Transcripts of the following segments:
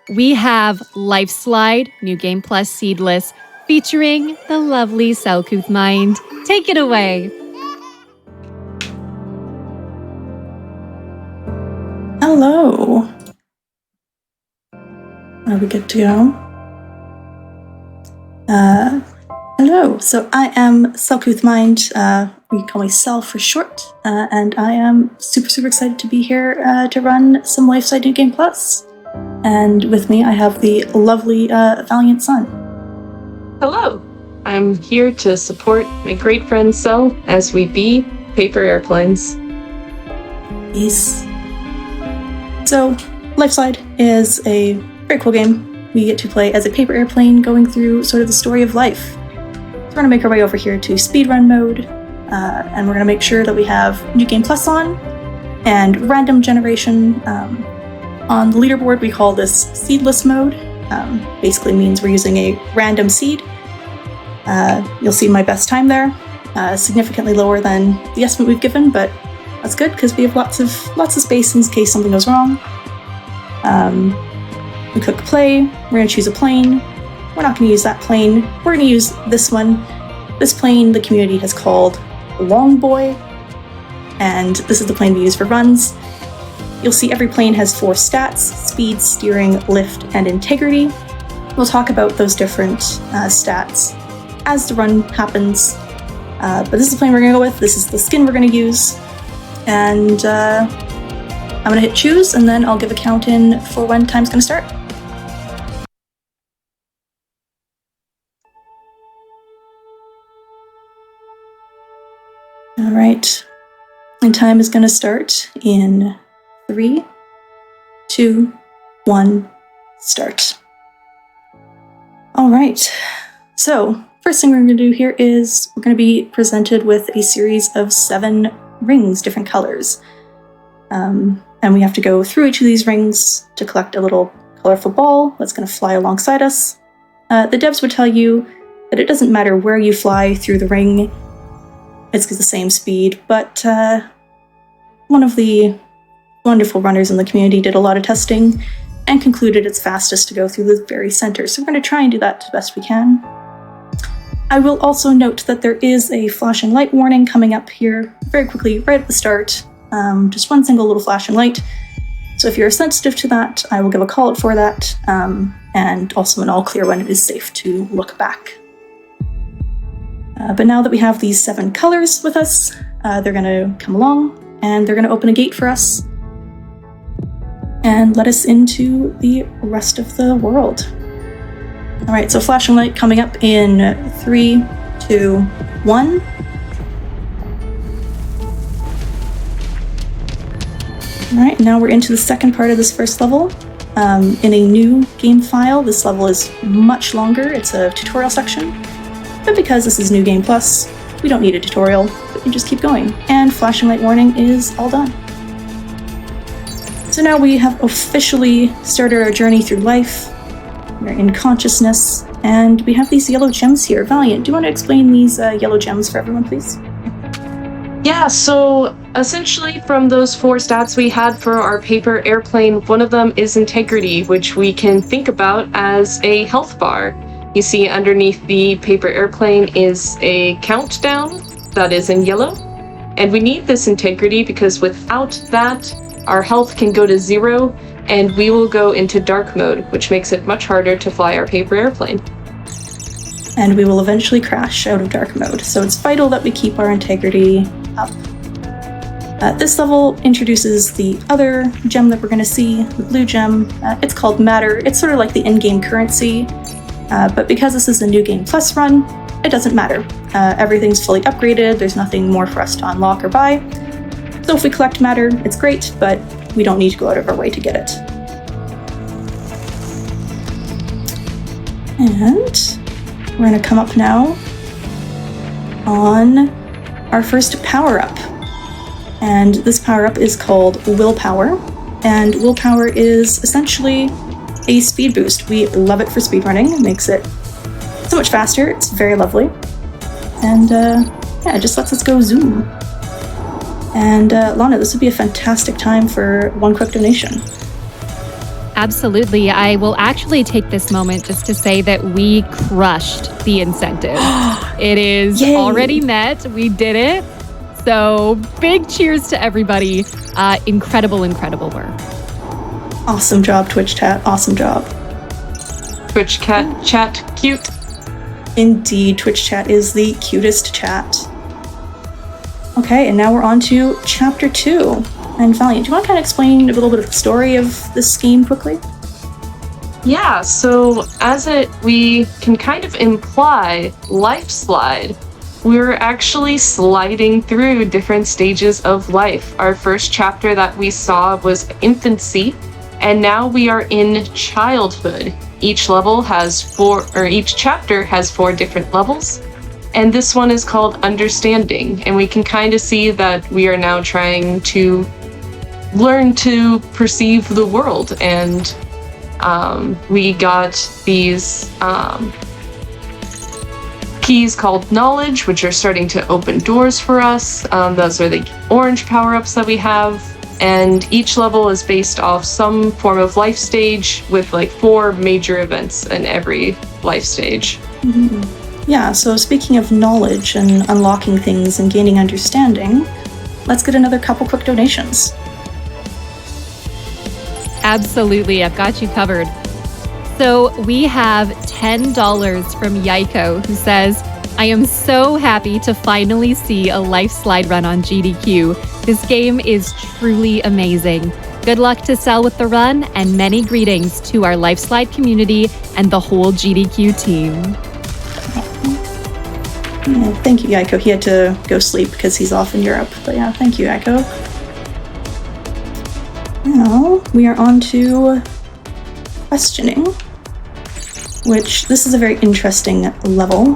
we have Lifeslide NG Seedless featuring the lovely Selcouth mind. Take it away. Hello. Are we good to go? Hello. So I am Selcouth mind. We call me Sel for short, and I am super excited to be here to run some Lifeslide NG Plus. And with me, I have the lovely ValiantSun. Hello. I'm here to support my great friend Sel as we be paper airplanes. Yes. So, Lifeslide is a very cool game. We get to play as a paper airplane going through sort of the story of life. So we're going to make our way over here to speedrun mode, and we're going to make sure that we have New Game Plus on, and random generation. On the leaderboard, we call this Seedless mode. Basically means we're using a random seed. You'll see my best time there, significantly lower than the estimate we've given, but that's good because we have lots of space in case something goes wrong. We click play. We're going to choose a plane. We're not going to use that plane. We're going to use this one. This plane the community has called Long Boy, and this is the plane we use for runs. You'll see every plane has 4 stats: speed, steering, lift, and integrity. We'll talk about those different stats as the run happens. But this is the plane we're going to go with. This is the skin we're going to use. And I'm going to hit choose, and then I'll give a count in for when time's going to start. All right. And time is going to start in 3, 2, 1, start. All right. So first thing we're going to do here is we're going to be presented with a series of 7 rings, different colors. And we have to go through each of these rings to collect a little colorful ball that's going to fly alongside us. The devs would tell you that it doesn't matter where you fly through the ring, it's the same speed, but one of the wonderful runners in the community did a lot of testing and concluded it's fastest to go through the very center. So we're going to try and do that the best we can. I will also note that there is a flashing light warning coming up here very quickly right at the start. Just one single little flashing light. So if you're sensitive to that, I will give a call out for that, and also an all clear when it is safe to look back. But now that we have these 7 colors with us, they're going to come along and they're going to open a gate for us and let us into the rest of the world. All right, so flashing light coming up in 3, 2, 1. All right, now we're into the second part of this first level. In a new game file, this level is much longer. It's a tutorial section, but because this is New Game Plus, we don't need a tutorial. We can just keep going. And flashing light warning is all done. So now we have officially started our journey through life. We're in consciousness, and we have these yellow gems here. Valiant, do you want to explain these yellow gems for everyone, please? Yeah, so essentially from those 4 stats we had for our paper airplane, one of them is integrity, which we can think about as a health bar. You see underneath the paper airplane is a countdown that is in yellow, and we need this integrity because without that, our health can go to 0, and we will go into dark mode, which makes it much harder to fly our paper airplane. And we will eventually crash out of dark mode, so it's vital that we keep our integrity up. This level introduces the other gem that we're going to see, the blue gem. It's called Matter. It's sort of like the in-game currency, but because this is a New Game Plus run, it doesn't matter. Everything's fully upgraded, there's nothing more for us to unlock or buy. So if we collect Matter, it's great, but we don't need to go out of our way to get it. And we're going to come up now on our first power-up. And this power-up is called Willpower. And Willpower is essentially a speed boost. We love it for speedrunning. It makes it so much faster. It's very lovely. And yeah, it just lets us go zoom. And Lana, this would be a fantastic time for one quick donation. Absolutely. I will actually take this moment just to say that we crushed the incentive. It is Yay. already met. We did it. So big cheers to everybody. Incredible work. Awesome job, Twitch chat. Awesome job. Twitch chat cute. Indeed, Twitch chat is the cutest chat. Okay, and now we're on to Chapter 2. And Valiant, do you want to kind of explain a little bit of the story of this game quickly? Yeah, so we can kind of imply Lifeslide. We're actually sliding through different stages of life. Our first chapter that we saw was infancy, and now we are in childhood. Each chapter has 4 different levels, and this one is called Understanding, and we can kind of see that we are now trying to learn to perceive the world, and we got these keys called knowledge, which are starting to open doors for us. Those are the orange power-ups that we have, and each level is based off some form of life stage with like 4 major events in every life stage. Mm-hmm. Yeah, so speaking of knowledge and unlocking things and gaining understanding, let's get another couple quick donations. Absolutely, I've got you covered. So we have $10 from Yaiko, who says, I am so happy to finally see a Lifeslide run on GDQ. This game is truly amazing. Good luck to Sel with the run, and many greetings to our Lifeslide community and the whole GDQ team. Yeah, thank you, Yaiko. He had to go sleep because he's off in Europe. But yeah, thank you, Yaiko. Now we are on to questioning, which this is a very interesting level.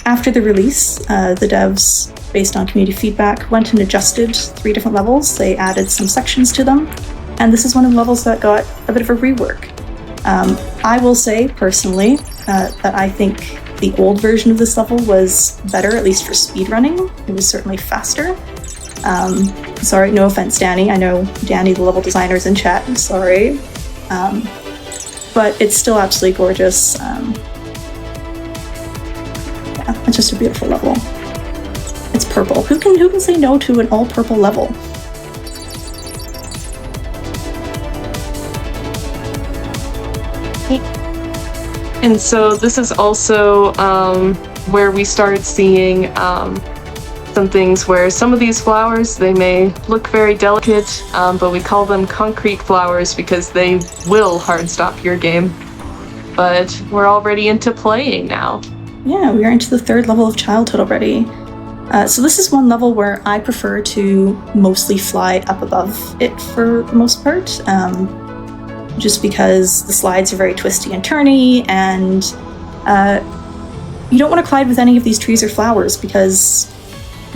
After the release, the devs, based on community feedback, went and adjusted 3 different levels. They added some sections to them, and this is one of the levels that got a bit of a rework. I will say, personally, that I think the old version of this level was better, at least for speedrunning. It was certainly faster. Sorry, no offense, Danny. I know Danny, the level designer, is in chat. I'm sorry. But it's still absolutely gorgeous. Yeah, it's just a beautiful level. It's purple. Who can say no to an all purple level? And so this is also where we start seeing some things where some of these flowers, they may look very delicate, but we call them concrete flowers because they will hard stop your game. But we're already into playing now. Yeah, we are into the 3rd level of childhood already. So this is one level where I prefer to mostly fly up above it for the most part, just because the slides are very twisty and turny, and you don't want to collide with any of these trees or flowers because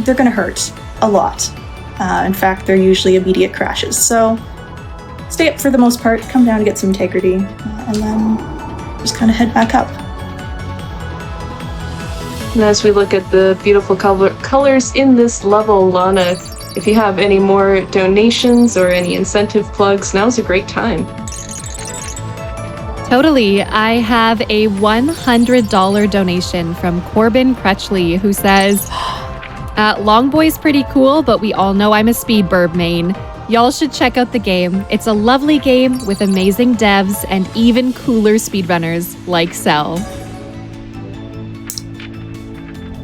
they're going to hurt a lot. In fact, they're usually immediate crashes. So stay up for the most part, come down and get some integrity, and then just kind of head back up. And as we look at the beautiful colors in this level, Lana, if you have any more donations or any incentive plugs, now's a great time. Totally. I have a $100 donation from Corbin Crutchley, who says, Longboy's pretty cool, but we all know I'm a Speedburb main. Y'all should check out the game. It's a lovely game with amazing devs and even cooler speedrunners like Sel.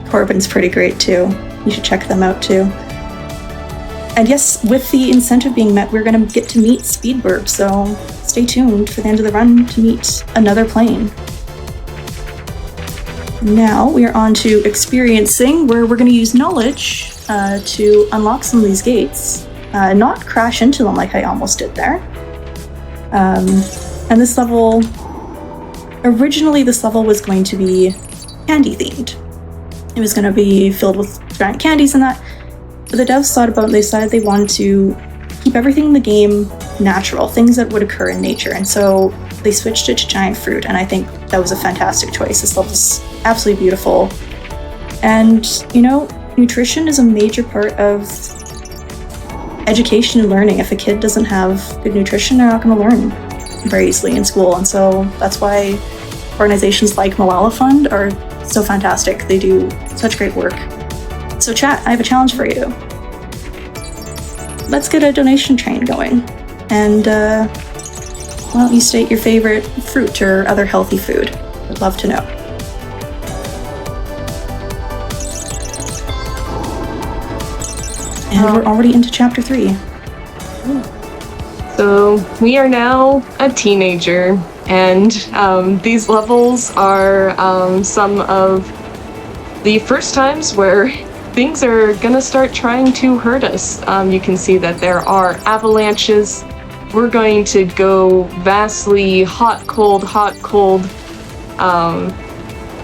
Corbin's pretty great too. You should check them out too. And yes, with the incentive being met, we're going to get to meet Speedburb, so stay tuned for the end of the run to meet another plane. Now we are on to experiencing, where we're going to use knowledge to unlock some of these gates, not crash into them like I almost did there. And this level, originally this level was going to be candy themed. It was going to be filled with giant candies and that, but the devs thought about it and they decided they wanted to keep everything in the game natural, things that would occur in nature, and so they switched it to giant fruit, and I think that was a fantastic choice. This level's absolutely beautiful. And, you know, nutrition is a major part of education and learning. If a kid doesn't have good nutrition, they're not going to learn very easily in school. And so that's why organizations like Malala Fund are so fantastic. They do such great work. So chat, I have a challenge for you. Let's get a donation train going. And why don't you state your favorite fruit or other healthy food? I'd love to know. And we're already into chapter 3. So we are now a teenager, and these levels are some of the first times where things are gonna start trying to hurt us. You can see that there are avalanches. We're going to go vastly hot, cold, hot, cold.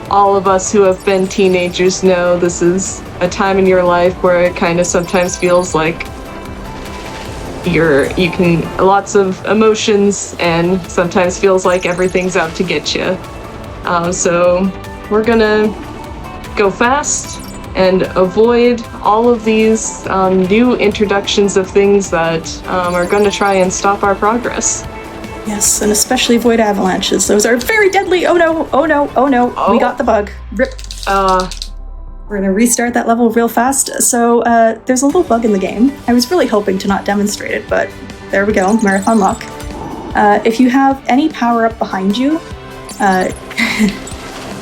All of us who have been teenagers know this is a time in your life where it kind of sometimes feels like lots of emotions, and sometimes feels like everything's out to get you. So we're gonna go fast and avoid all of these new introductions of things that are going to try and stop our progress. Yes, and especially avoid avalanches. Those are very deadly. Oh no, oh no, oh no. Oh. We got the bug. Rip. We're going to restart that level real fast. So there's a little bug in the game. I was really hoping to not demonstrate it, but there we go, marathon luck. If you have any power-up behind you,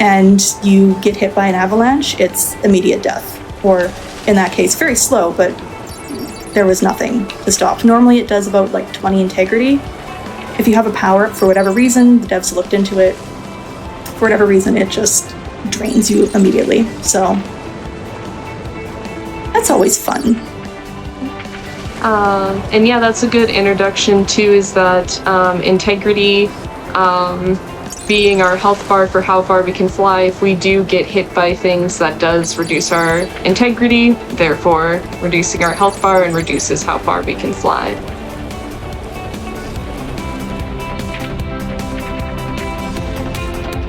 and you get hit by an avalanche, it's immediate death. Or, in that case, very slow, but there was nothing to stop. Normally it does about like 20 integrity. If you have a power-up for whatever reason, the devs looked into it, for whatever reason, it just drains you immediately. So, that's always fun. And yeah, that's a good introduction too, is that integrity being our health bar for how far we can fly. If we do get hit by things, that does reduce our integrity, therefore reducing our health bar, and reduces how far we can fly.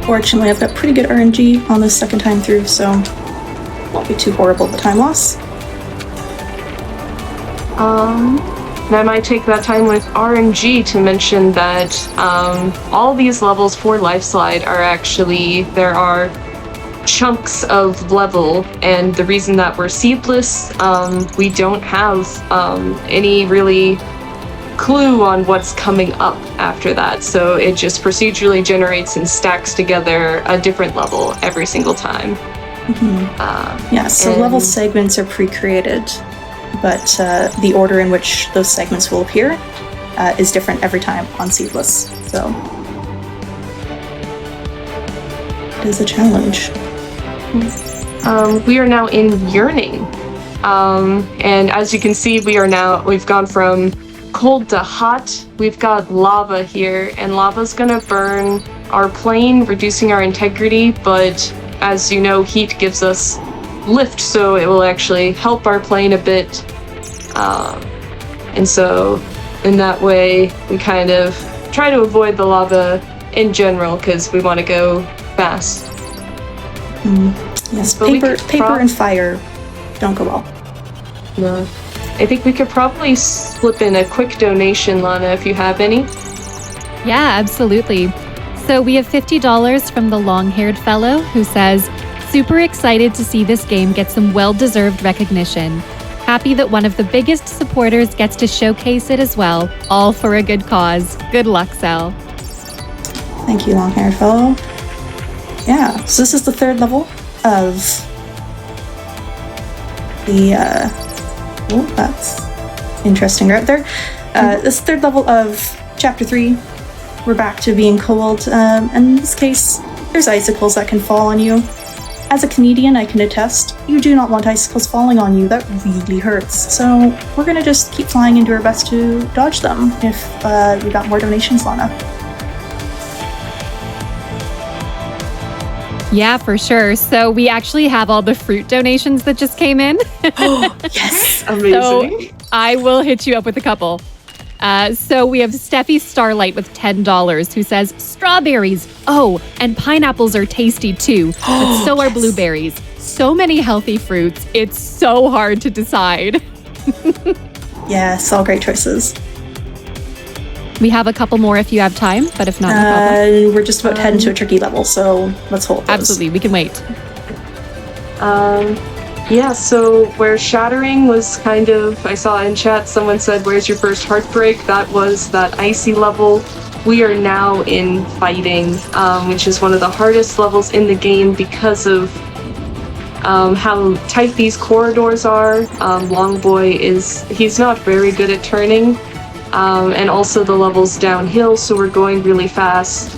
Fortunately, I've got pretty good RNG on this second time through, so won't be too horrible the time loss. And I might take that time with RNG to mention that all these levels for Lifeslide are actually, there are chunks of level, and the reason that we're seedless, we don't have any really clue on what's coming up after that, so it just procedurally generates and stacks together a different level every single time. Yeah, so level segments are pre-created, but the order in which those segments will appear is different every time on Seedless, so it is a challenge. We are now in Yearning, and as you can see, we've gone from cold to hot. We've got lava here, and lava's gonna burn our plane, reducing our integrity, but as you know, heat gives us lift, so it will actually help our plane a bit. And so in that way, we kind of try to avoid the lava in general because we want to go fast. Yes, paper and fire don't go well. No. I think we could probably slip in a quick donation, Lana, if you have any. Yeah, absolutely. So we have $50 from the long-haired fellow who says, "Super excited to see this game get some well-deserved recognition. Happy that one of the biggest supporters gets to showcase it as well. All for a good cause. Good luck, Sel." Thank you, long-haired fellow. Yeah, so this is the third level of the, oh, that's interesting right there. This third level of Chapter 3. We're back to being cold. In this case, there's icicles that can fall on you. As a Canadian, I can attest, you do not want icicles falling on you. That really hurts. So we're gonna just keep flying and do our best to dodge them if we got more donations, Lana. Yeah, for sure. So we actually have all the fruit donations that just came in. Oh, yes. Amazing. So I will hit you up with a couple. So we have Steffi Starlight with $10 who says, "Strawberries. Oh, and pineapples are tasty too, but so are blueberries. So many healthy fruits. It's so hard to decide." Yes, all great choices. We have a couple more if you have time, but if not, no problem. We're just about to head into a tricky level, so let's hold those. Absolutely, we can wait. Yeah, so where shattering was kind of, I saw in chat someone said, where's your first heartbreak? That was that icy level. We are now in fighting, which is one of the hardest levels in the game because of how tight these corridors are. Longboy he's not very good at turning, and also the level's downhill, so we're going really fast,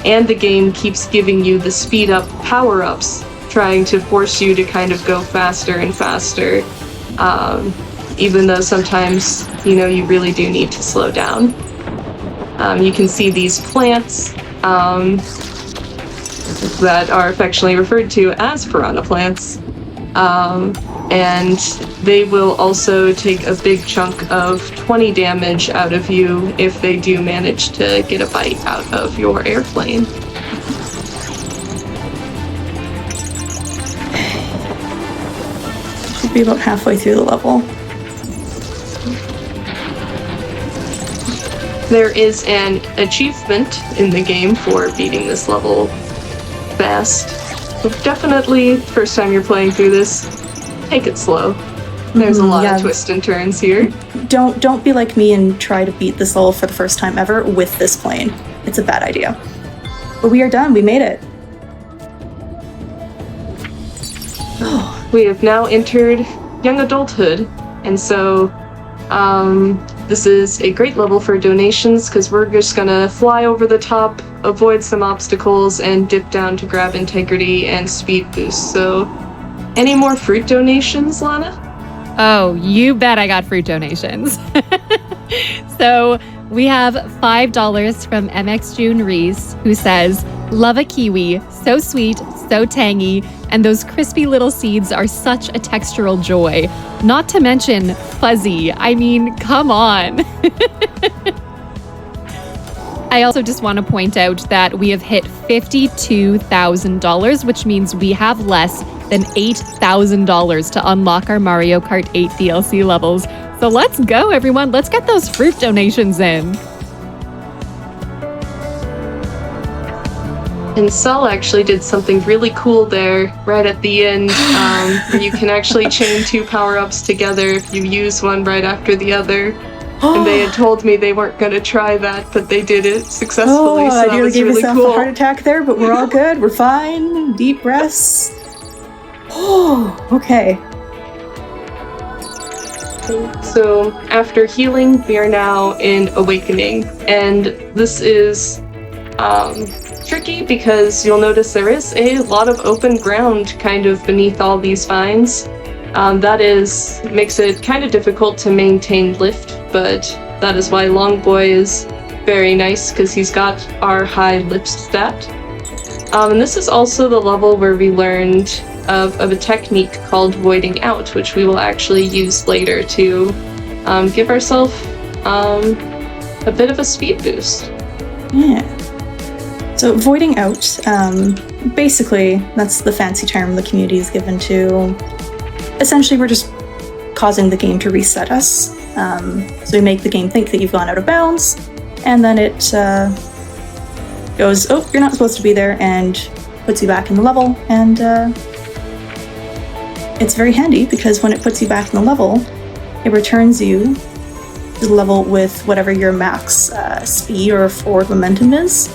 and the game keeps giving you the speed up power-ups, trying to force you to kind of go faster and faster, even though sometimes, you really do need to slow down. You can see these plants that are affectionately referred to as piranha plants, and they will also take a big chunk of 20 damage out of you if they do manage to get a bite out of your airplane. Should be about halfway through the level. There is an achievement in the game for beating this level fast. So definitely, first time you're playing through this, take it slow. There's a lot of twists and turns here. Don't be like me and try to beat this level for the first time ever with this plane. It's a bad idea. But we are done. We made it. We have now entered young adulthood, and so this is a great level for donations because we're just gonna fly over the top, avoid some obstacles, and dip down to grab integrity and speed boost. So, any more fruit donations, Lana? Oh, you bet I got fruit donations. So we have $5 from MX June Reese, who says, love a kiwi, so sweet, so tangy, and those crispy little seeds are such a textural joy. Not to mention fuzzy. I mean, come on. I also just want to point out that we have hit $52,000, which means we have less than $8,000 to unlock our Mario Kart 8 DLC levels. So let's go, everyone. Let's get those fruit donations in. And Cell actually did something really cool there right at the end, where you can actually chain two power-ups together if you use one right after the other. And they had told me they weren't going to try that, but they did it successfully, so that I nearly was gave really myself cool. a heart attack there, but we're all good. We're fine. Deep breaths. Oh, okay. So after healing, we are now in Awakening, and this is tricky because you'll notice there is a lot of open ground kind of beneath all these vines. That makes it kind of difficult to maintain lift, but that is why Longboy is very nice because he's got our high lift stat. And this is also the level where we learned of a technique called voiding out, which we will actually use later to give ourselves a bit of a speed boost. Yeah. So voiding out, basically, that's the fancy term the community is given to. Essentially, we're just causing the game to reset us. So we make the game think that you've gone out of bounds, and then it goes, oh, you're not supposed to be there, and puts you back in the level. And it's very handy because when it puts you back in the level, it returns you to the level with whatever your max speed or forward momentum is.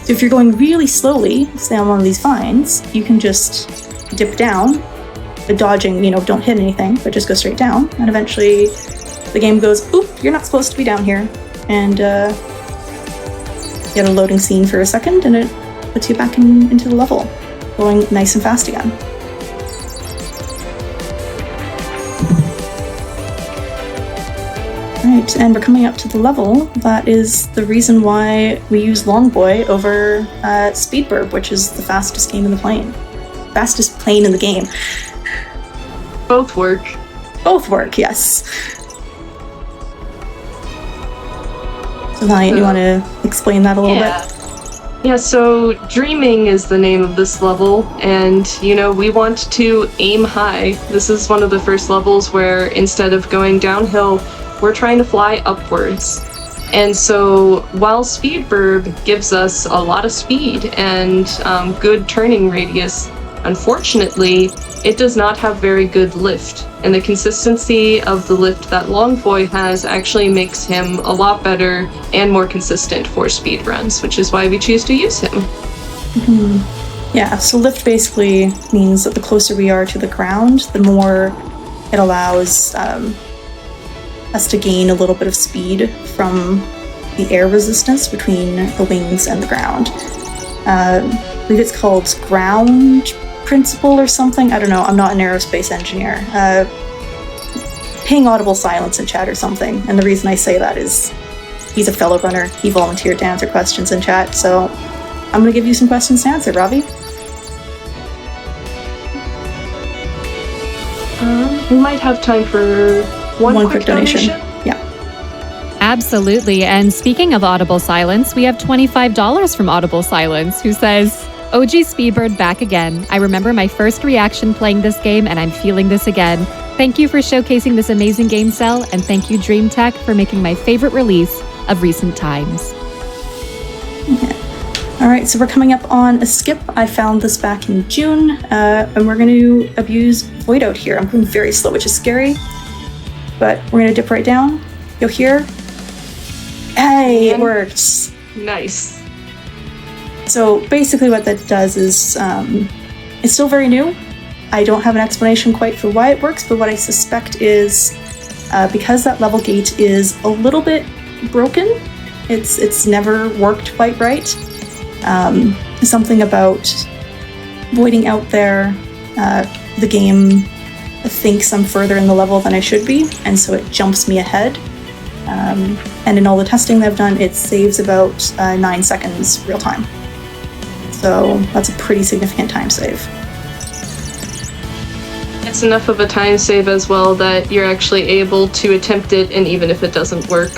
So if you're going really slowly, say on one of these vines, you can just dip down, dodging, don't hit anything, but just go straight down, and eventually the game goes, oop, you're not supposed to be down here, and you get a loading scene for a second, and it puts you back into the level, going nice and fast again. Right, and we're coming up to the level. That is the reason why we use Longboy over Speedburb, which is the fastest game in the plane. Fastest plane in the game. Both work. Both work, yes. So Valiant, you want to explain that a little bit? Yeah, so Dreaming is the name of this level, and, we want to aim high. This is one of the first levels where instead of going downhill, we're trying to fly upwards. And so while Speedburb gives us a lot of speed and good turning radius, unfortunately, it does not have very good lift. And the consistency of the lift that Longboy has actually makes him a lot better and more consistent for speedruns, which is why we choose to use him. Yeah, so lift basically means that the closer we are to the ground, the more it allows us to gain a little bit of speed from the air resistance between the wings and the ground. I believe it's called ground principle or something. I don't know. I'm not an aerospace engineer. Ping audible silence in chat or something. And the reason I say that is he's a fellow runner. He volunteered to answer questions in chat. So I'm going to give you some questions to answer, Robbie. We might have time for one quick donation. Yeah. Absolutely. And speaking of Audible Silence, we have $25 from Audible Silence, who says, OG Speedbird back again. I remember my first reaction playing this game, and I'm feeling this again. Thank you for showcasing this amazing game, Cell, and thank you, Dream Tech, for making my favorite release of recent times. Okay. All right, so we're coming up on a skip. I found this back in June, and we're going to abuse Void Out here. I'm going very slow, which is scary, but we're going to dip right down. You'll hear. Hey, it worked. Nice. So basically what that does is, it's still very new. I don't have an explanation quite for why it works, but what I suspect is because that level gate is a little bit broken, it's never worked quite right. Something about voiding out there, the game thinks I'm further in the level than I should be, and so it jumps me ahead. And in all the testing that I've done, it saves about 9 seconds real time. So that's a pretty significant time save. It's enough of a time save as well that you're actually able to attempt it, and even if it doesn't work,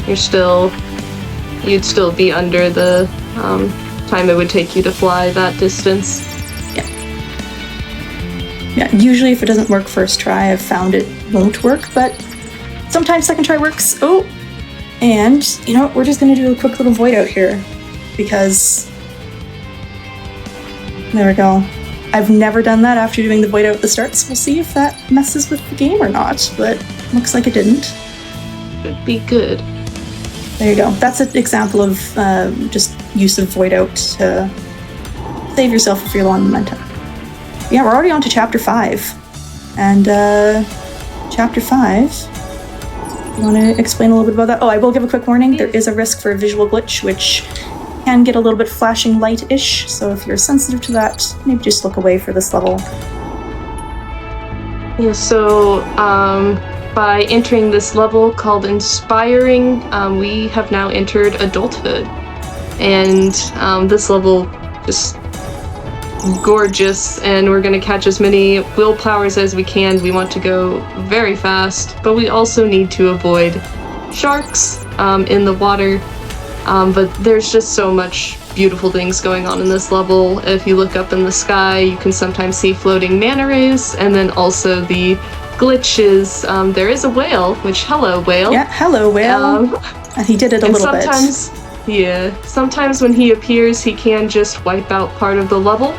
you'd still be under the time it would take you to fly that distance. Yeah, usually if it doesn't work first try, I've found it won't work, but sometimes second try works. Oh, and you know what? We're just gonna do a quick little void out here because there we go. I've never done that after doing the void out at the start, so we'll see if that messes with the game or not, but looks like it didn't. Should be good. There you go. That's an example of just use of void out to save yourself if you're low on momentum. Yeah, we're already on to chapter 5. And chapter 5, you want to explain a little bit about that? Oh, I will give a quick warning. There is a risk for a visual glitch, which can get a little bit flashing light-ish. So if you're sensitive to that, maybe just look away for this level. Yeah, so by entering this level called Inspiring, we have now entered adulthood. And this level just gorgeous, and we're going to catch as many willpowers as we can. We want to go very fast, but we also need to avoid sharks in the water. But there's just so much beautiful things going on in this level. If you look up in the sky, you can sometimes see floating manta rays, and then also the glitches. There is a whale, which, hello, whale. Yeah, hello, whale. He did it a little bit. Yeah, sometimes when he appears, he can just wipe out part of the level,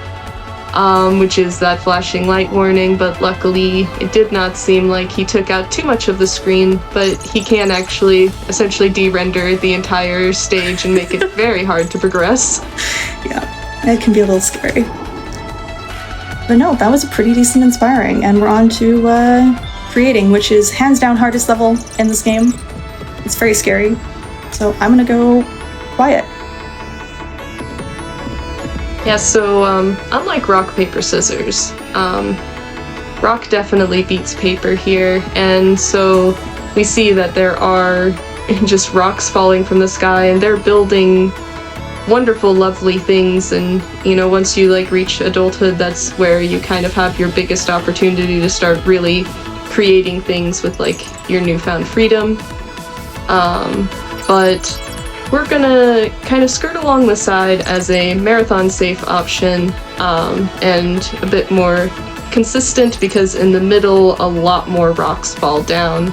which is that flashing light warning, but luckily it did not seem like he took out too much of the screen, but he can actually essentially de-render the entire stage and make it very hard to progress. Yeah, it can be a little scary. But no, that was a pretty decent Inspiring, and we're on to Creating, which is hands down hardest level in this game. It's very scary, so I'm gonna go quiet. Yeah, so unlike rock, paper, scissors, rock definitely beats paper here, and so we see that there are just rocks falling from the sky, and they're building wonderful, lovely things, and you know, once you like reach adulthood, that's where you kind of have your biggest opportunity to start really creating things with like your newfound freedom. But we're gonna kind of skirt along the side as a marathon safe option, and a bit more consistent because in the middle a lot more rocks fall down,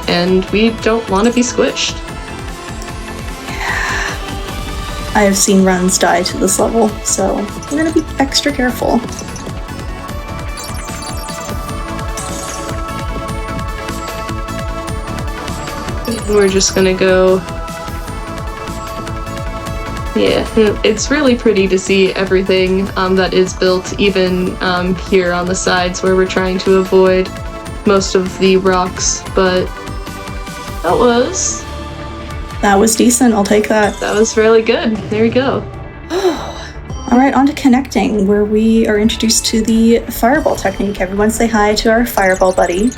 and we don't want to be squished. I have seen runs die to this level, so we're gonna be extra careful. We're just gonna go. Yeah, it's really pretty to see everything that is built, even here on the sides where we're trying to avoid most of the rocks, but that was decent, I'll take that. That was really good. There we go. Alright, on to connecting, where we are introduced to the fireball technique. Everyone say hi to our fireball buddy.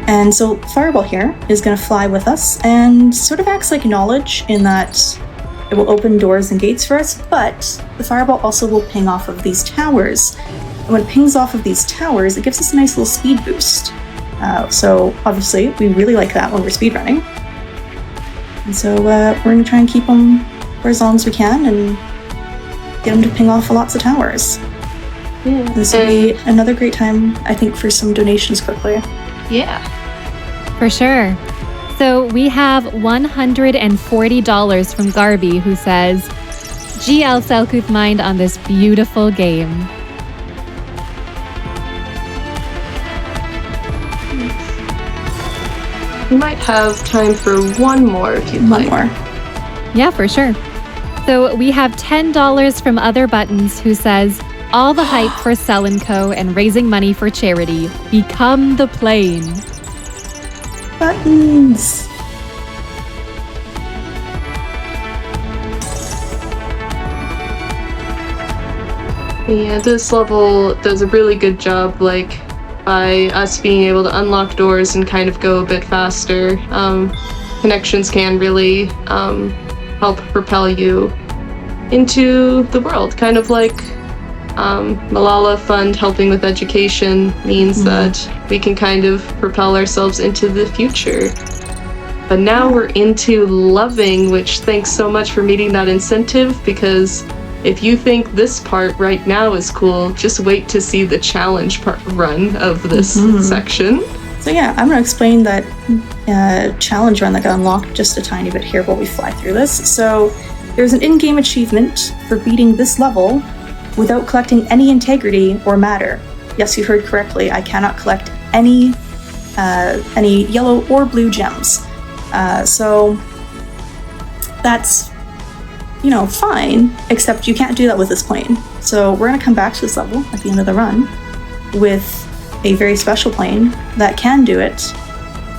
And so Fireball here is going to fly with us and sort of acts like knowledge in that it will open doors and gates for us, but the Fireball also will ping off of these towers. And when it pings off of these towers, it gives us a nice little speed boost. So obviously we really like that when we're speedrunning. And so we're going to try and keep them for as long as we can and get them to ping off lots of towers. Yeah. This will be another great time, I think, for some donations quickly. Yeah. For sure. So we have $140 from Garby, who says, GL Selcouth mind on this beautiful game. We might have time for one more if you'd like. One more. Yeah, for sure. So we have $10 from Other Buttons, who says, all the hype for Sell & Co. and raising money for charity. Become the plane. Buttons. Yeah, this level does a really good job, like, by us being able to unlock doors and kind of go a bit faster. Connections can really help propel you into the world, kind of like Malala Fund helping with education means that we can kind of propel ourselves into the future. But now we're into loving, which thanks so much for meeting that incentive, because if you think this part right now is cool, just wait to see the challenge run of this section. So yeah, I'm going to explain that challenge run that got unlocked just a tiny bit here while we fly through this. So there's an in-game achievement for beating this level without collecting any integrity or matter. Yes, you heard correctly. I cannot collect any yellow or blue gems. So that's, fine, except you can't do that with this plane. So we're going to come back to this level at the end of the run with a very special plane that can do it,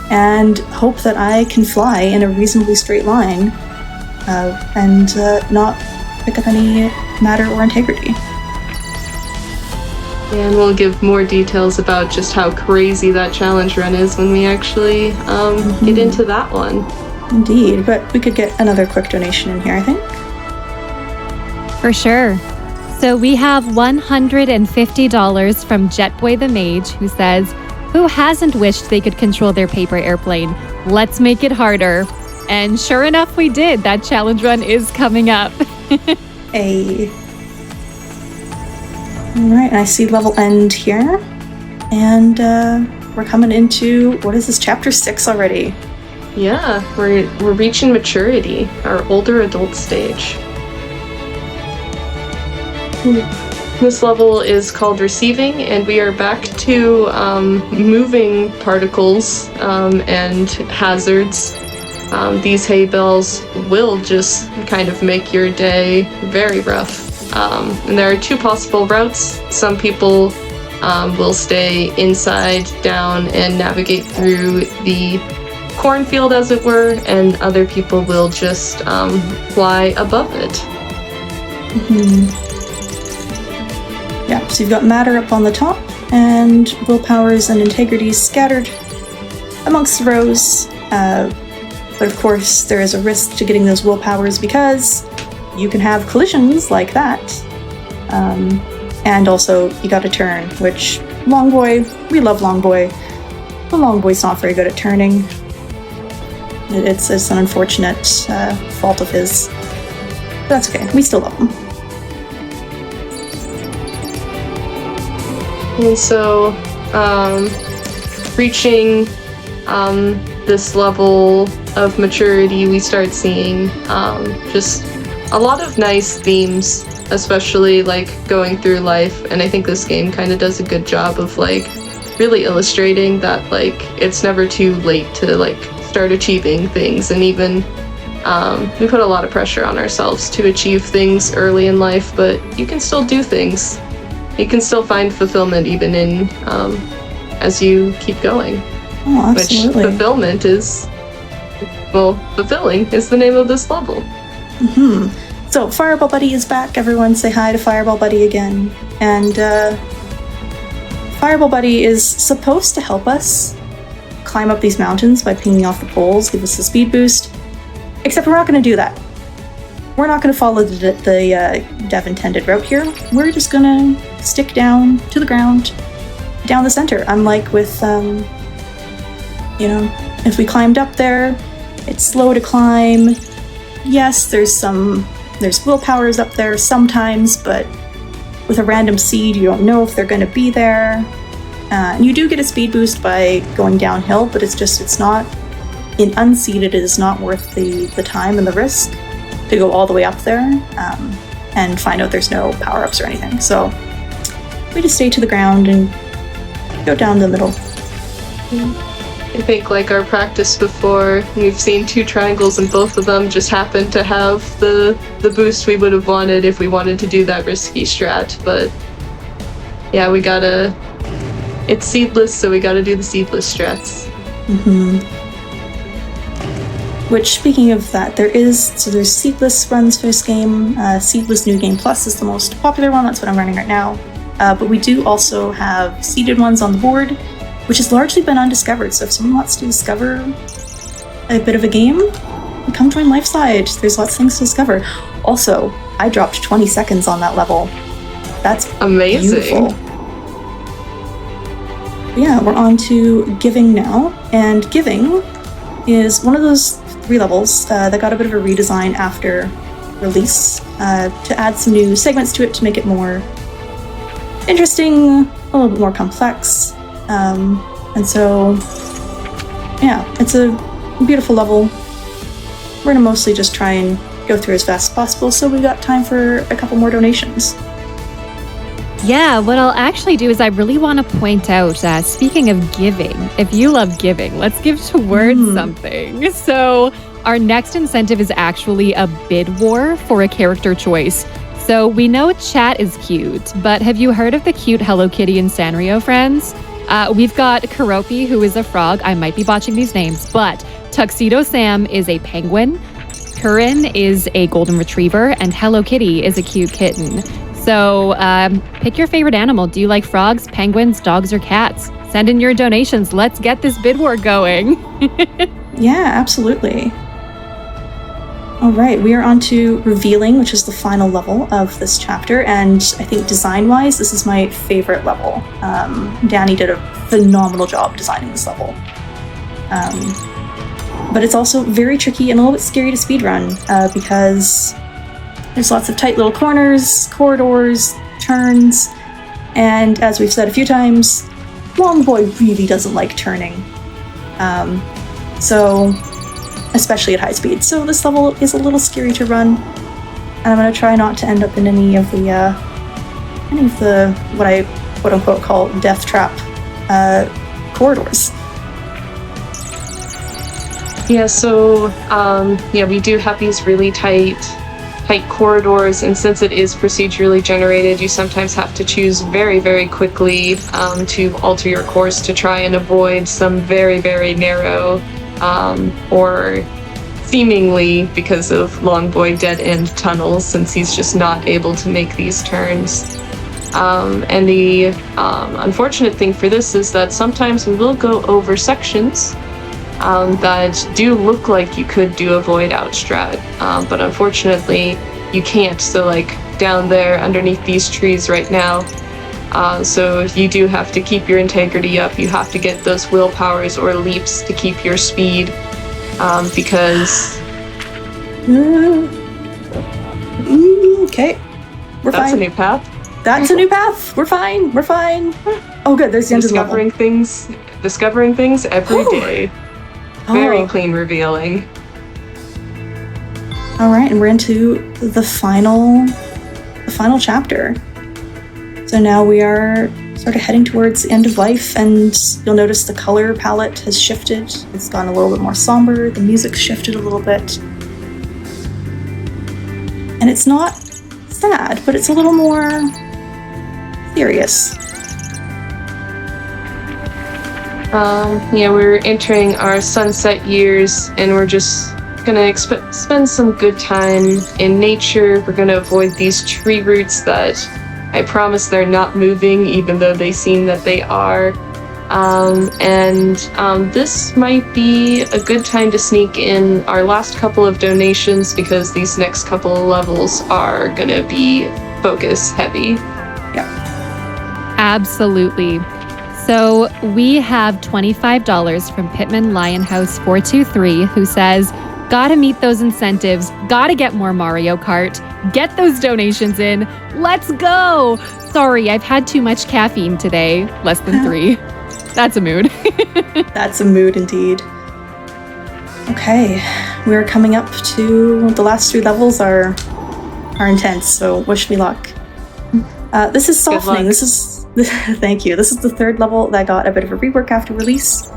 and hope that I can fly in a reasonably straight line and not pick up any matter or integrity. And we'll give more details about just how crazy that challenge run is when we actually get into that one. Indeed, but we could get another quick donation in here, I think. For sure. So we have $150 from Jetboy the Mage, who says, who hasn't wished they could control their paper airplane? Let's make it harder. And sure enough, we did. That challenge run is coming up. Alright, and I see level end here. And we're coming into, what is this, chapter 6 already? Yeah, we're reaching maturity, our older adult stage. This level is called Receiving, and we are back to moving particles and hazards. These hay bales will just kind of make your day very rough. And there are two possible routes. Some people will stay inside, down, and navigate through the cornfield, as it were, and other people will just fly above it. Yeah, so you've got matter up on the top, and willpowers and integrities scattered amongst the rows. But of course, there is a risk to getting those willpowers because you can have collisions like that. And also, you gotta turn, which Longboy, we love Longboy, but Longboy's not very good at turning. It's an unfortunate fault of his. But that's okay, we still love him. And so, reaching this level of maturity, we start seeing just a lot of nice themes, especially like going through life. And I think this game kind of does a good job of like really illustrating that like it's never too late to like start achieving things. And even we put a lot of pressure on ourselves to achieve things early in life, but you can still do things. You can still find fulfillment even in as you keep going. Oh, absolutely. Which fulfillment is, well, fulfilling is the name of this level. Mm-hmm. So Fireball Buddy is back. Everyone say hi to Fireball Buddy again. And Fireball Buddy is supposed to help us climb up these mountains by pinging off the poles, give us a speed boost. Except we're not going to do that. We're not going to follow the dev intended route here. We're just going to stick down to the ground, down the center. Unlike with, you know, if we climbed up there, it's slow to climb. Yes, there's willpowers up there sometimes, but with a random seed, you don't know if they're going to be there. And you do get a speed boost by going downhill, but it's not, in unseeded, it is not worth the time and the risk to go all the way up there and find out there's no power-ups or anything. So we just stay to the ground and go down the middle. I think like our practice before, we've seen 2 triangles and both of them just happen to have the boost we would have wanted if we wanted to do that risky strat. But yeah, it's seedless, so we gotta do the seedless strats. Mm-hmm. Which, speaking of that, there's seedless runs for this game. Seedless New Game Plus is the most popular one. That's what I'm running right now. But we do also have seeded ones on the board, which has largely been undiscovered. So if someone wants to discover a bit of a game, come join Lifeslide. There's lots of things to discover. Also, I dropped 20 seconds on that level. That's amazing. Beautiful. Yeah, we're on to Giving now. And Giving is one of those 3 levels that got a bit of a redesign after release to add some new segments to it to make it more interesting, a little bit more complex. And so, yeah, it's a beautiful level. We're gonna mostly just try and go through as fast as possible, so we got time for a couple more donations. Yeah, what I'll actually do is I really want to point out, speaking of giving, if you love giving, let's give towards something. So our next incentive is actually a bid war for a character choice. So we know chat is cute, but have you heard of the cute Hello Kitty and Sanrio friends? We've got Karopi, who is a frog. I might be botching these names, but Tuxedo Sam is a penguin. Curran is a golden retriever, and Hello Kitty is a cute kitten. So pick your favorite animal. Do you like frogs, penguins, dogs, or cats? Send in your donations. Let's get this bid war going. Yeah, absolutely. All right, we are on to Revealing, which is the final level of this chapter. And I think design-wise, this is my favorite level. Danny did a phenomenal job designing this level. But it's also very tricky and a little bit scary to speedrun because there's lots of tight little corners, corridors, turns, and as we've said a few times, Longboy really doesn't like turning. So, especially at high speed. So this level is a little scary to run, and I'm going to try not to end up in any of the what I quote-unquote call death trap corridors. Yeah, so we do have these really tight corridors, and since it is procedurally generated, you sometimes have to choose very, very quickly to alter your course to try and avoid some very, very narrow or seemingly, because of Longboy, dead-end tunnels, since he's just not able to make these turns. And the unfortunate thing for this is that sometimes we will go over sections that do look like you could do a void out strat, but unfortunately you can't. So like down there underneath these trees right now, so you do have to keep your integrity up. You have to get those willpowers or leaps to keep your speed, because Okay, we're that's fine. a new path. That's a new path. We're fine. We're fine. Oh, good. There's the end of the level. Discovering things every day. Very clean revealing. All right, and we're into the final chapter. So now we are sort of heading towards the end of life, and you'll notice the color palette has shifted. It's gone a little bit more somber. The music's shifted a little bit. And it's not sad, but it's a little more serious. Yeah, we're entering our sunset years, and we're just gonna spend some good time in nature. We're gonna avoid these tree roots that I promise they're not moving, even though they seem that they are. This might be a good time to sneak in our last couple of donations, because these next couple of levels are gonna be focus heavy. Yeah. Absolutely. So we have $25 from Pittman Lionhouse 423, who says, gotta meet those incentives, gotta get more Mario Kart, get those donations in, let's go! Sorry, I've had too much caffeine today. Less than 3. That's a mood. That's a mood indeed. Okay, we're coming up to the last 3 levels are intense, so wish me luck. This is softening. Thank you. This is the 3rd level that got a bit of a rework after release.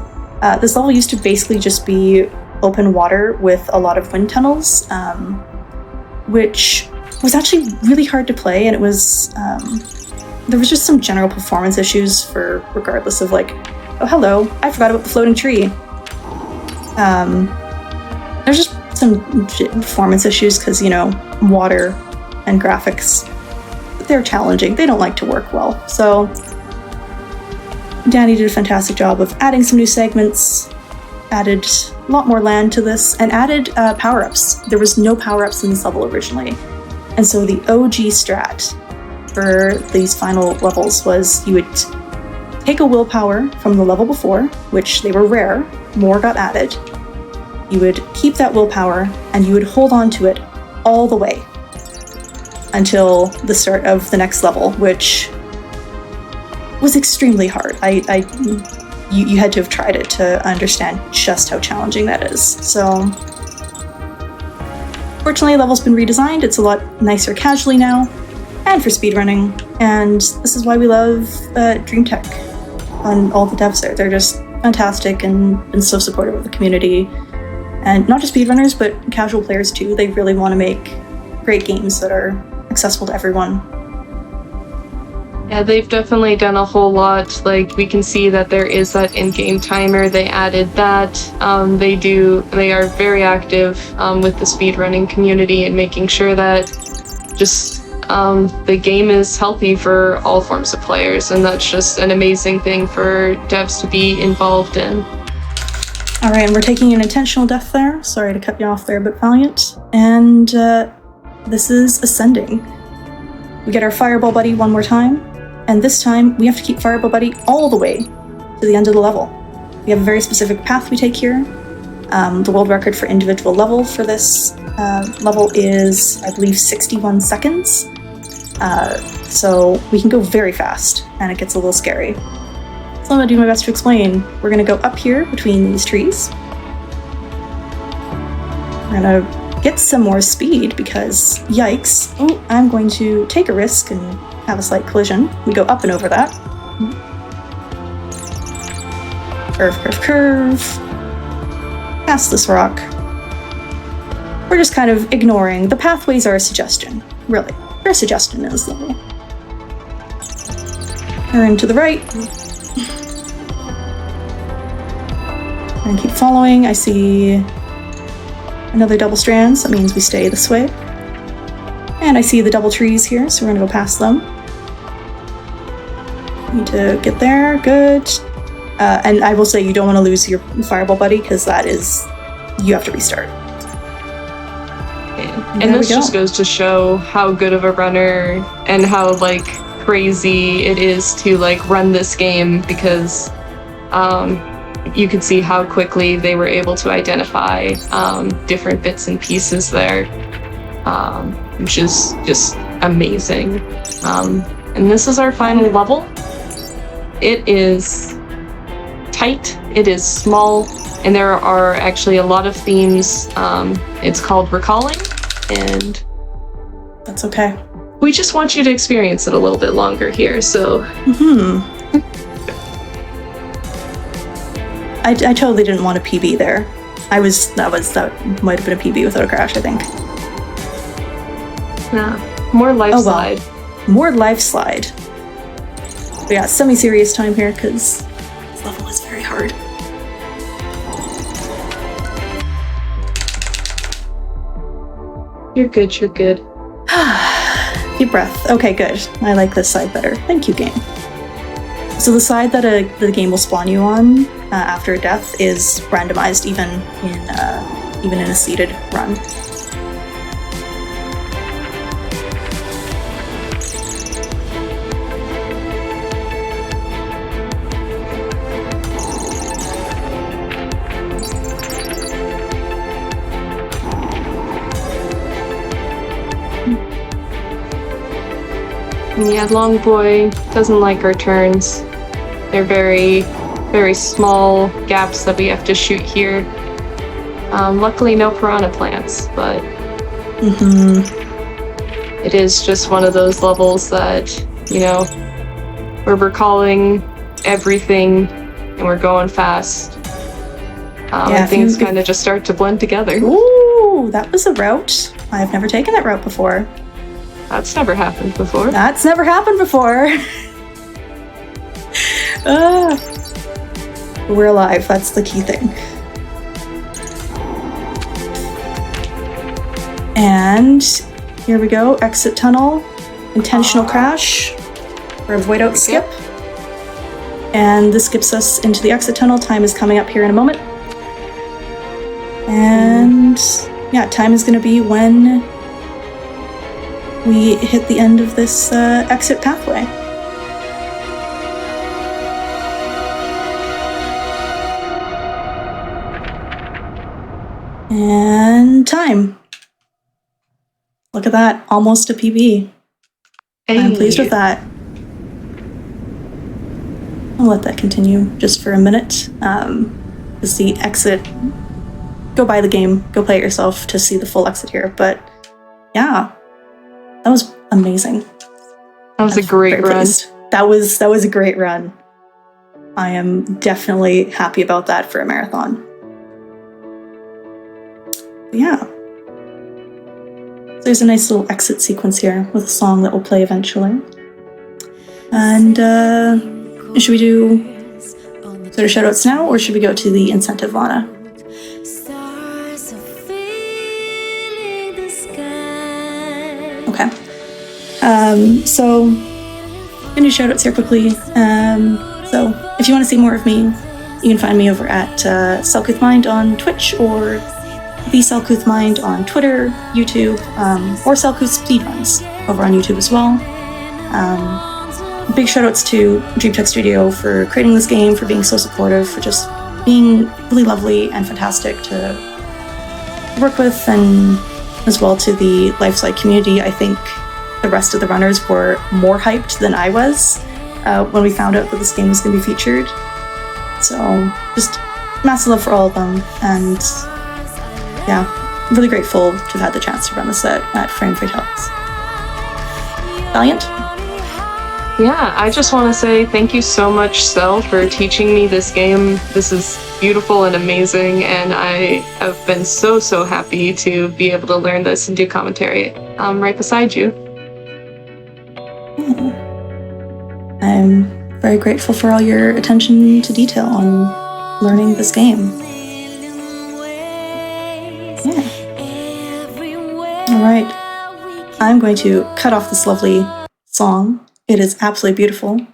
This level used to basically just be open water with a lot of wind tunnels, which was actually really hard to play, and it was there was just some general performance issues for regardless of like, oh hello, I forgot about the floating tree. There's just some performance issues because, you know, water and graphics, they're challenging. They don't like to work well. So Danny did a fantastic job of adding some new segments, added a lot more land to this, and added power-ups. There was no power-ups in this level originally. And so the OG strat for these final levels was you would take a willpower from the level before, which they were rare, more got added. You would keep that willpower and you would hold on to it all the way until the start of the next level, which was extremely hard. You had to have tried it to understand just how challenging that is. So fortunately, the level's been redesigned. It's a lot nicer casually now, and for speedrunning. And this is why we love DreamTech on all the devs there. They're just fantastic and so supportive of the community. And not just speedrunners, but casual players too. They really want to make great games that are accessible to everyone. Yeah, they've definitely done a whole lot. Like, we can see that there is that in-game timer. They added that. They are very active with the speedrunning community and making sure that just the game is healthy for all forms of players, and that's just an amazing thing for devs to be involved in. All right, and we're taking an intentional death there. Sorry to cut you off there, but Valiant. And this is Ascending. We get our Fireball Buddy one more time, and this time we have to keep Fireball Buddy all the way to the end of the level. We have a very specific path we take here. The world record for individual level for this level is, I believe, 61 seconds. So we can go very fast, and it gets a little scary. So I'm going to do my best to explain. We're going to go up here between these trees. We're going to get some more speed because, yikes, I'm going to take a risk and have a slight collision. We go up and over that. Curve, curve, curve. Past this rock. We're just kind of ignoring. The pathways are a suggestion, really. They're a suggestion in this level. Turn to the right. And keep following. I see another double strands. That means we stay this way. And I see the double trees here, so we're gonna go past them. Need to get there. Good. And I will say you don't want to lose your Fireball Buddy because that is, you have to restart. And this just goes to show how good of a runner and how like crazy it is to like run this game, because you can see how quickly they were able to identify different bits and pieces there, which is just amazing. And this is our final level. It is tight, it is small, and there are actually a lot of themes. It's called Recalling, and That's okay. we just want you to experience it a little bit longer here, so... I totally didn't want a PB there. That might have been a PB without a crash, I think. Yeah, more Lifeslide. Well. More Lifeslide. But yeah, semi-serious time here, because this level is very hard. You're good, you're good. Deep breath. Okay, good. I like this side better. Thank you, game. So the side that the game will spawn you on after a death is randomized, even in a seeded run. And yeah, Long Boy doesn't like our turns. They're very, very small gaps that we have to shoot here. Luckily, no piranha plants, but it is just one of those levels that, you know, we're recalling everything and we're going fast. And things kind of just start to blend together. Ooh, that was a route. I've never taken that route before. That's never happened before. That's never happened before. We're alive. That's the key thing. And here we go. Exit tunnel. Intentional crash. Or avoid out skip. And this skips us into the exit tunnel. Time is coming up here in a moment. And yeah, time is going to be when we hit the end of this exit pathway. And time. Look at that, almost a PB. Hey. I'm pleased with that. I'll let that continue just for a minute. Because the exit, go buy the game, go play it yourself to see the full exit here. But yeah, that was amazing. That was a great run. Pleased. That was a great run. I am definitely happy about that for a marathon. But yeah. So there's a nice little exit sequence here with a song that will play eventually. And should we do sort of shoutouts now, or should we go to the incentive, Lana? Okay. So I'm gonna do shoutouts here quickly. So if you want to see more of me, you can find me over at Selcouth Mind on Twitch, or the Selcouth Mind on Twitter, YouTube, or Selcouth Speedruns over on YouTube as well. Big shoutouts to Dream Tech Studio for creating this game, for being so supportive, for just being really lovely and fantastic to work with, and as well to the Lifeslide community. I think the rest of the runners were more hyped than I was when we found out that this game was going to be featured. So just massive love for all of them, and yeah, really grateful to have had the chance to run this at Frame Fatalities. Valiant? Yeah, I just want to say thank you so much, Sel, for teaching me this game. This is beautiful and amazing, and I have been so, so happy to be able to learn this and do commentary right beside you. I'm very grateful for all your attention to detail on learning this game. Yeah. All right. I'm going to cut off this lovely song. It is absolutely beautiful,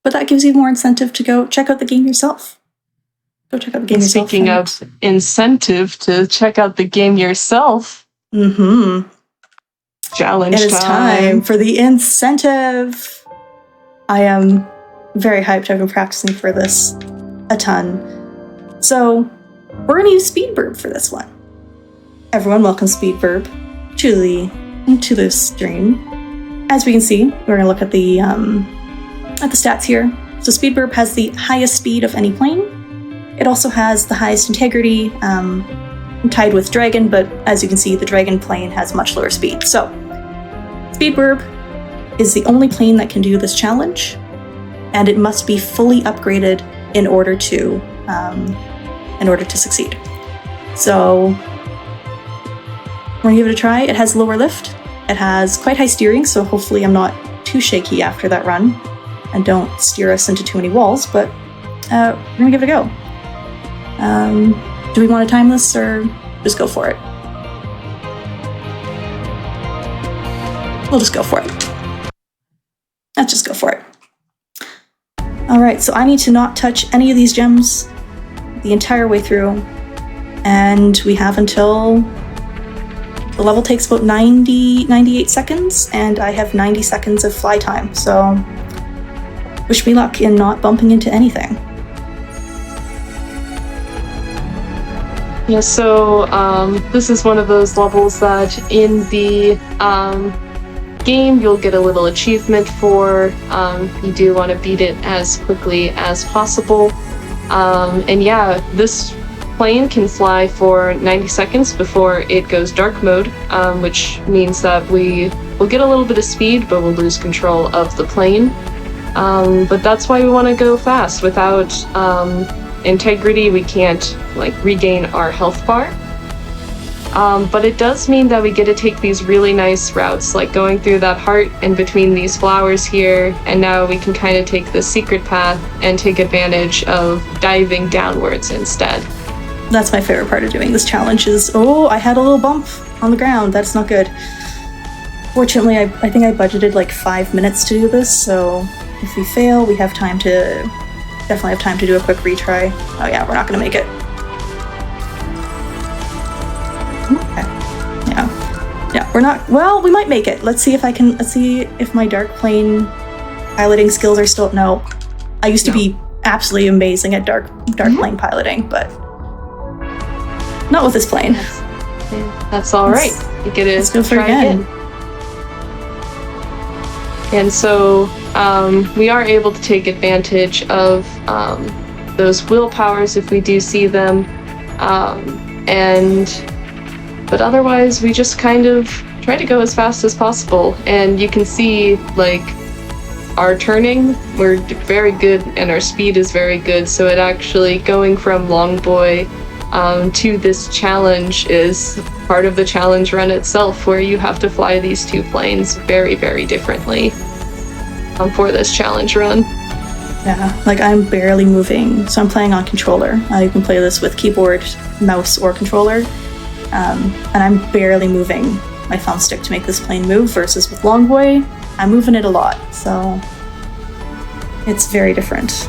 but that gives you more incentive to go check out the game yourself. Go check out the game yourself. Speaking of incentive to check out the game yourself, challenge it is time for the incentive. I am very hyped. I've been practicing for this a ton. So we're going to use Speedburb for this one. Everyone, welcome Speedburb to the stream. as we can see, we're going to look at the stats here. So Speed Burp has the highest speed of any plane. It also has the highest integrity, tied with Dragon, but as you can see, the Dragon plane has much lower speed. So Speed Burp is the only plane that can do this challenge, and it must be fully upgraded in order to succeed. So we're gonna give it a try. It has lower lift. It has quite high steering, so hopefully I'm not too shaky after that run and don't steer us into too many walls, but we're gonna give it a go. Do we want to time this or just go for it? We'll just go for it. Let's just go for it. All right, so I need to not touch any of these gems the entire way through, and we have until the level takes about 98 seconds, and I have 90 seconds of fly time, so wish me luck in not bumping into anything. Yeah, so this is one of those levels that in the game you'll get a little achievement for. You do want to beat it as quickly as possible. And yeah, this plane can fly for 90 seconds before it goes dark mode, which means that we will get a little bit of speed, but we'll lose control of the plane. But that's why we want to go fast. Without integrity, we can't regain our health bar. But it does mean that we get to take these really nice routes, like going through that heart and between these flowers here, and now we can kind of take the secret path and take advantage of diving downwards instead. That's my favorite part of doing this challenge is, oh, I had a little bump on the ground. That's not good. Fortunately, I think I budgeted like 5 minutes to do this, so if we fail, we have time to definitely have time to do a quick retry. Oh yeah, we're not gonna make it. Okay. Yeah, we're not. Well, we might make it. Let's see if I can. Let's see if my dark plane piloting skills are still. No, I used to be absolutely amazing at dark plane piloting, but not with this plane. That's all right. You get let's go for try again. And so we are able to take advantage of those willpowers if we do see them, but otherwise we just kind of try to go as fast as possible. And you can see our turning, we're very good, and our speed is very good, so it actually going from Long Boy to this challenge is part of the challenge run itself, where you have to fly these two planes very, very differently for this challenge run. Yeah, I'm barely moving, so I'm playing on controller. You can play this with keyboard, mouse, or controller, and I'm barely moving my thumbstick to make this plane move, versus with Long Boy, I'm moving it a lot, so it's very different.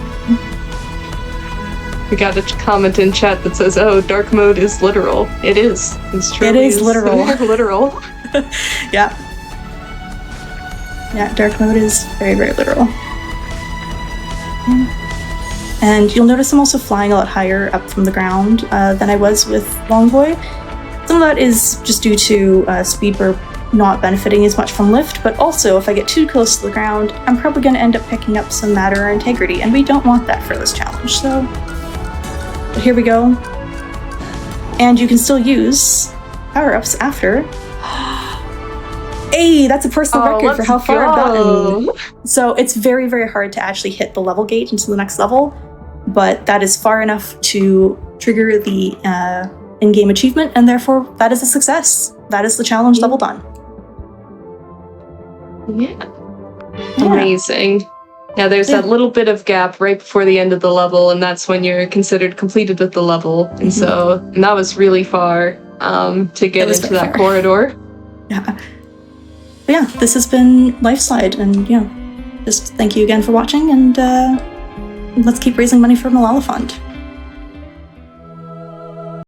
We got a comment in chat that says, "Oh, dark mode is literal." It is. It's true. It is literal. Literal. Yeah. Yeah, dark mode is very, very literal. And you'll notice I'm also flying a lot higher up from the ground than I was with Long Boy. Some of that is just due to Speed Burp not benefiting as much from lift, but also if I get too close to the ground, I'm probably going to end up picking up some matter or integrity, and we don't want that for this challenge, so... But here we go. And you can still use power-ups after. Hey, that's a personal record for how far I've gotten. So it's very, very hard to actually hit the level gate into the next level, but that is far enough to trigger the in-game achievement, and therefore that is a success. That is the challenge level done. Yeah. Amazing. Yeah, there's that little bit of gap right before the end of the level, and that's when you're considered completed with the level. And and that was really far to get into that corridor. Yeah. But yeah, this has been Lifeslide, and just thank you again for watching, and let's keep raising money for Malala Fund.